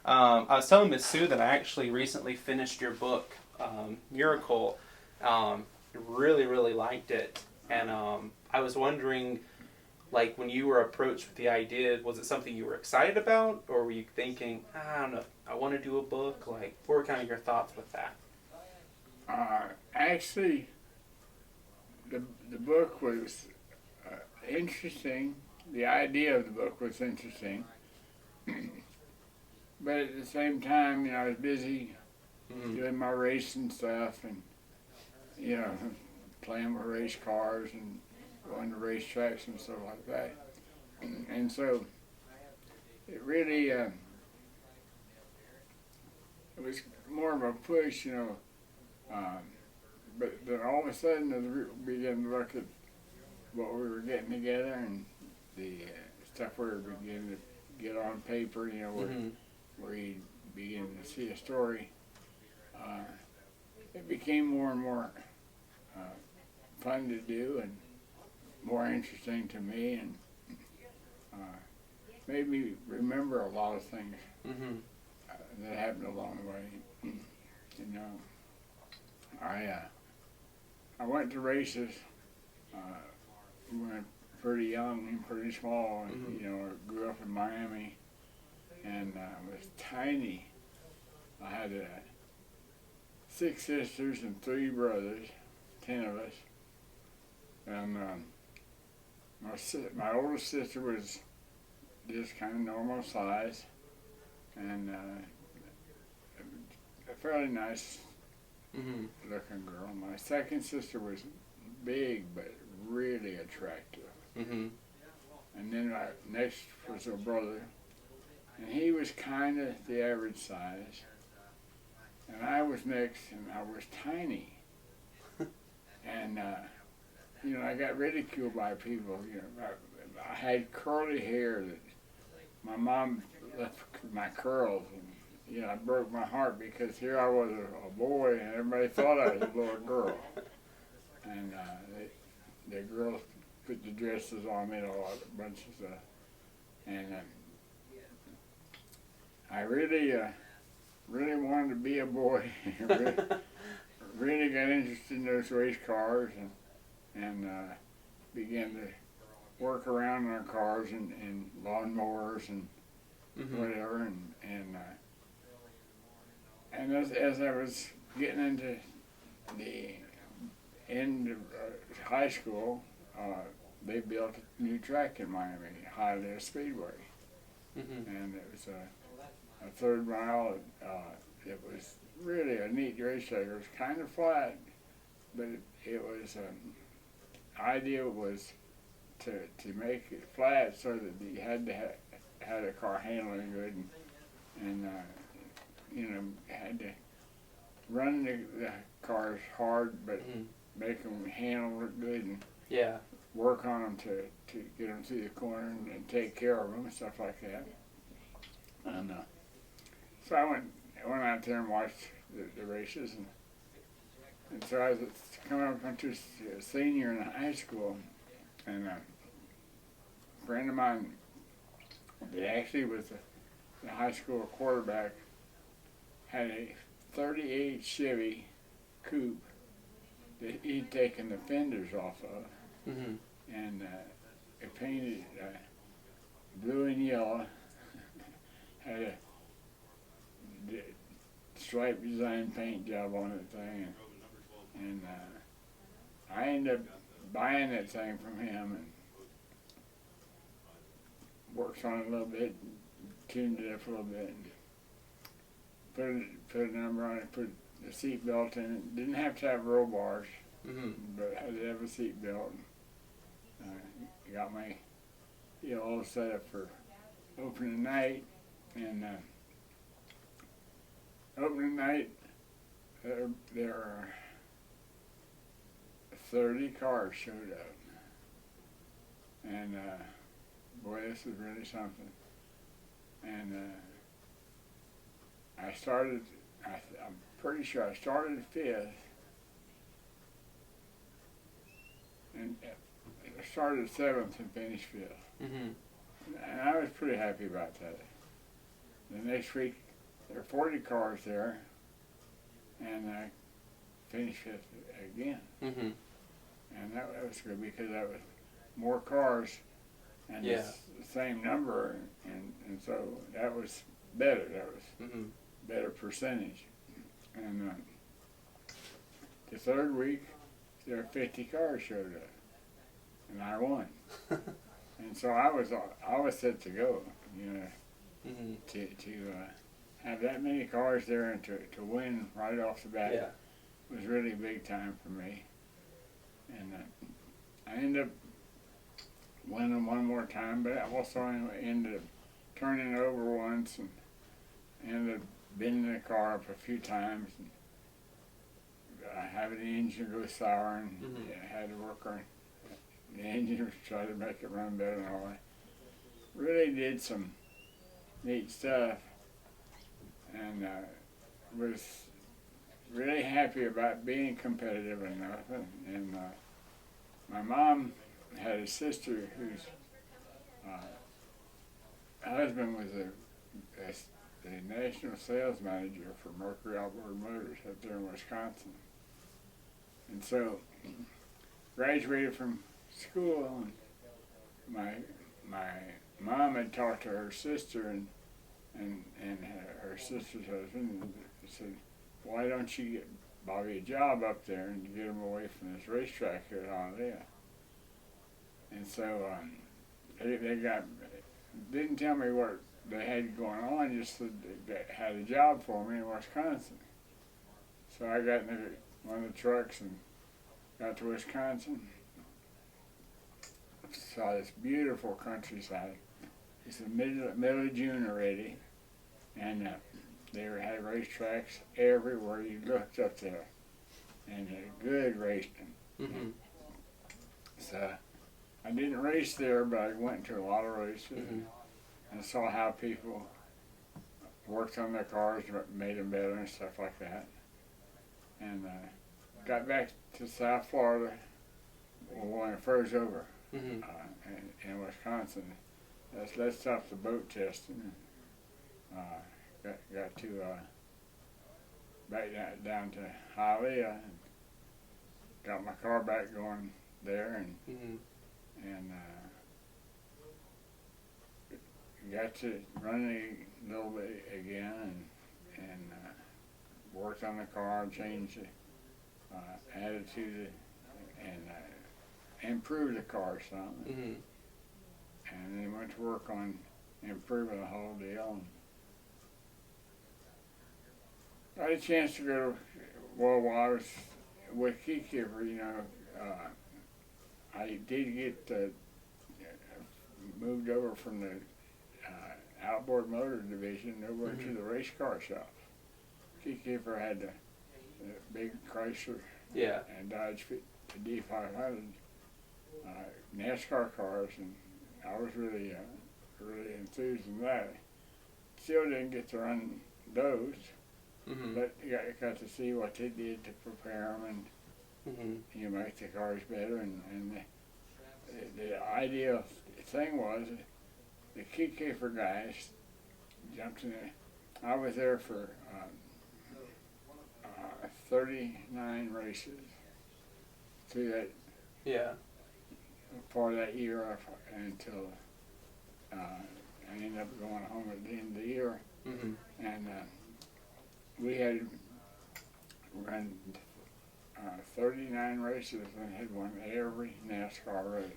I was telling Miss Sue that I actually recently finished your book, Miracle. Really, really liked it. And I was wondering, like, when you were approached with the idea, was it something you were excited about? Or were you thinking, I don't know, I want to do a book? Like, what were kind of your thoughts with that? Actually, the book was interesting. The idea of the book was interesting. But at the same time, I was busy doing my racing stuff and, playing with race cars and going to racetracks and stuff like that. And so it really, it was more of a push, but then all of a sudden, as we began to look at what we were getting together and the stuff we were beginning to get on paper, where you begin to see a story, it became more and more fun to do and more interesting to me, and made me remember a lot of things that happened along the way. I went to races when I was pretty young and pretty small, and I grew up in Miami, and I was tiny. I had 6 sisters and 3 brothers, 10 of us, and my oldest sister was just kind of normal size, and a fairly nice looking girl. My second sister was big but really attractive. And then next was her brother, and he was kind of the average size. And I was next, and I was tiny. And I got ridiculed by people. I had curly hair that my mom left my curls, and I broke my heart because here I was a boy, and everybody thought I was a little girl. And the girls put the dresses on me and a bunch of stuff. And I really wanted to be a boy. really got interested in those race cars, and began to work around on cars and lawnmowers and whatever. And as I was getting into the end of high school, they built a new track in Miami, Highland Speedway, and it was a 3rd mile. It was really a neat racetrack. It was kind of flat, but it was idea was to make it flat so that you had to had a car handling good, and had to run the cars hard, but make them handle good, and work on them to get them through the corner and take care of them and stuff like that. And so I went out there and watched the races, and so I was coming up into a senior in high school, and a friend of mine that actually was the high school quarterback had a 38 Chevy coupe that he'd taken the fenders off of, and it painted blue and yellow, had a stripe design paint job on that thing, and I ended up buying that thing from him and worked on it a little bit, tuned it up a little bit, and put a number on it, put the seat belt in it. Didn't have to have roll bars, but had to have a seat belt. Got my all set up for opening night, and opening night there were 30 cars showed up, and boy, this was really something. And I'm pretty sure I started 5th, and I started 7th and finished 5th. And I was pretty happy about that. The next week there were 40 cars there, and I finished it again. Mhm. And that was good because that was more cars and Yeah. the same number, and so that was better. That was Mhm. better percentage. And the third week, there were 50 cars showed up, and I won. And so I was set to go, you know, Mhm. to have that many cars there and to win right off the bat Yeah. was really big time for me. And I ended up winning one more time, but I also ended up turning it over once and ended up bending the car up a few times. And having the engine go sour, and Mhm. I had to work on the engine to try to make it run better and all that. Really did some neat stuff, and was really happy about being competitive enough. And my mom had a sister whose husband was a national sales manager for Mercury Outboard Motors up there in Wisconsin. And so graduated from school, and my mom had talked to her sister and her sister's husband, and said, "Why don't you get Bobby a job up there and get him away from this racetrack here at Hialeah?" And so they didn't tell me what they had going on, just said they had a job for me in Wisconsin. So I got in one of the trucks and got to Wisconsin. Saw this beautiful countryside. It's the middle of June already, and they had racetracks everywhere you looked up there, and good racing. Mhm. So I didn't race there, but I went to a lot of races and saw how people worked on their cars, made them better and stuff like that. And got back to South Florida when I froze over Mhm. in Wisconsin. Let's stop the boat testing. Got to back down to Hialeah and got my car back going there, Mhm. and got to run a little bit again, and worked on the car, changed the attitude, and improved the car some. Mhm. And then went to work on improving the whole deal. And I had a chance to go to, well, while I was with Keykeeper, you know, I did get moved over from the outboard motor division over to the race car shop. Keykeeper had the big Chrysler Yeah. and Dodge D500 NASCAR cars, and I was really enthused in that. Still didn't get to run those, Mhm. but got to see what they did to prepare them and Mhm. make the cars better. And the ideal thing was the Keykeeper guys jumped in there. I was there for 39 races through that Yeah. for that year until I ended up going home at the end of the year. Mhm. And we had run 39 races and had won every NASCAR race.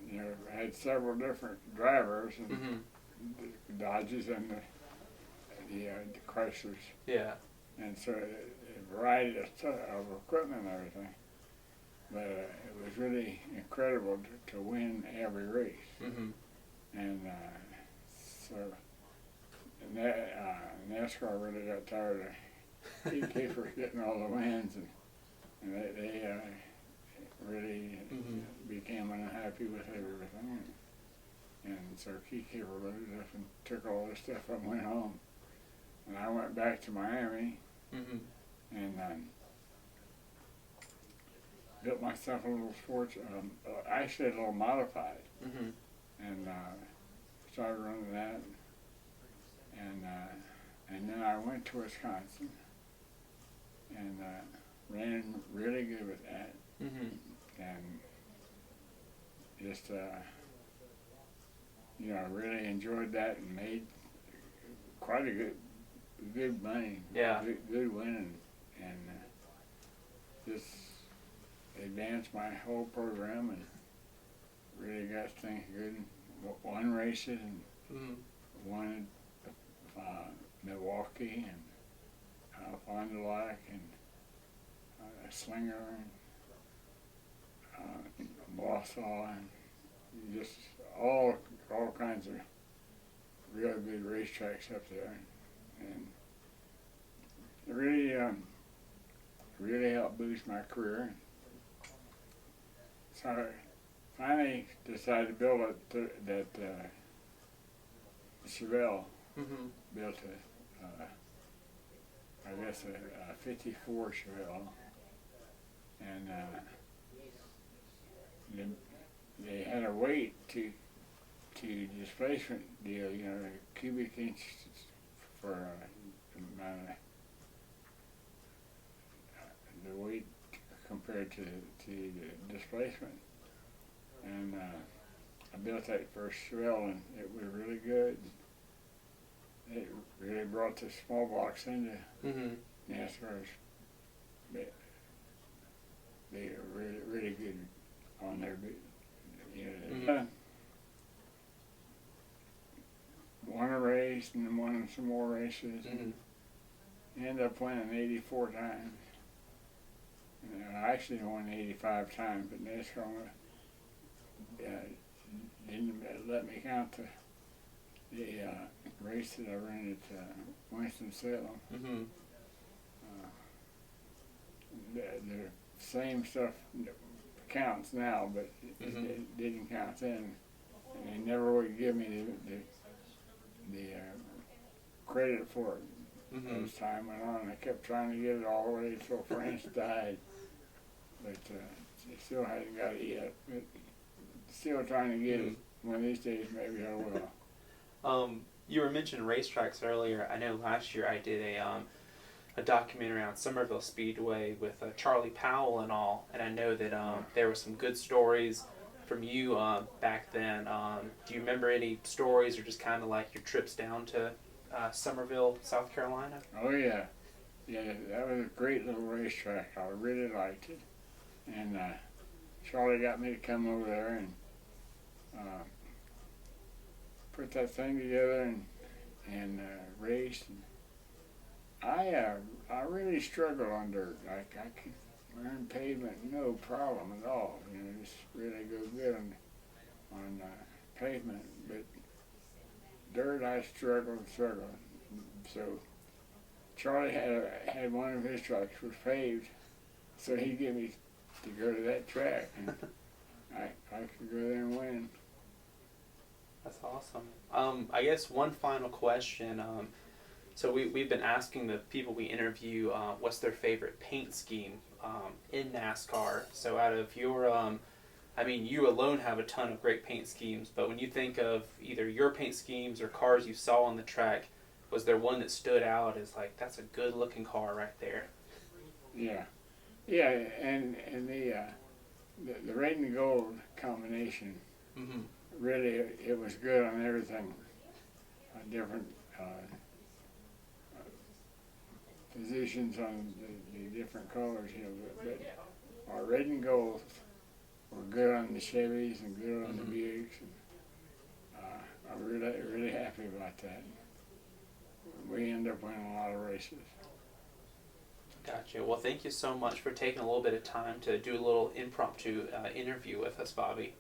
You know, had several different drivers, and Mhm. the Dodges and the Chryslers, Yeah. and so a variety of equipment and everything. But it was really incredible to win every race. Mhm. And so NASCAR really got tired of Keykeeper getting all the wins, and they really became unhappy with everything. And so Keykeeper loaded up and took all this stuff up and went home. And I went back to Miami Mhm. and built myself a little sports, actually a little modified, Mhm. and started running that, and I went to Wisconsin and ran really good with that. And just, you know, I really enjoyed that and made quite a good money. Yeah. Good winning. And just advanced my whole program and really got things good. Won races and won Milwaukee and Fond du Lac and Slinger and Wausau and just all kinds of real good racetracks up there, and it really helped boost my career. So I finally decided to build that Chevelle built I guess a 54 Chevelle, and they had a weight to displacement deal, you know, cubic inch for the weight compared to the displacement. And I built that first Chevelle, and it was really good. It really brought the small blocks into NASCAR's. They were really good on their, you know, won a race and then won some more races. Ended up winning 84 times. And I actually won 85 times, but NASCAR didn't let me count the race that I ran at Winston-Salem. The same stuff counts now, but it didn't count then. And they never would give me the credit for it. As time went on, I kept trying to get it all the way until France died, but still hadn't got it yet. But still trying to get it. One of these days, maybe I will. You were mentioning racetracks earlier. I know last year I did a documentary on Somerville Speedway with Charlie Powell and all, and I know that there were some good stories from you back then. Do you remember any stories, or just kind of like your trips down to Somerville, South Carolina? Oh yeah, that was a great little racetrack. I really liked it, and Charlie got me to come over there and put that thing together and race. And I really struggle on dirt. I could learn pavement no problem at all. You know, just really go good on pavement, but dirt I struggle. So Charlie had one of his tracks was paved, so he gave me to go to that track, and I could go there and win. That's awesome. I guess one final question. So we've been asking the people we interview what's their favorite paint scheme in NASCAR. So out of your, I mean, you alone have a ton of great paint schemes, but when you think of either your paint schemes or cars you saw on the track, was there one that stood out as like, that's a good looking car right there? Yeah, and the red and gold combination, really, it was good on everything. Different positions on the different colors, you know, but our red and gold were good on the Chevys and good on the Buicks, and I'm really happy about that. We end up winning a lot of races. Gotcha. Well, thank you so much for taking a little bit of time to do a little impromptu interview with us, Bobby.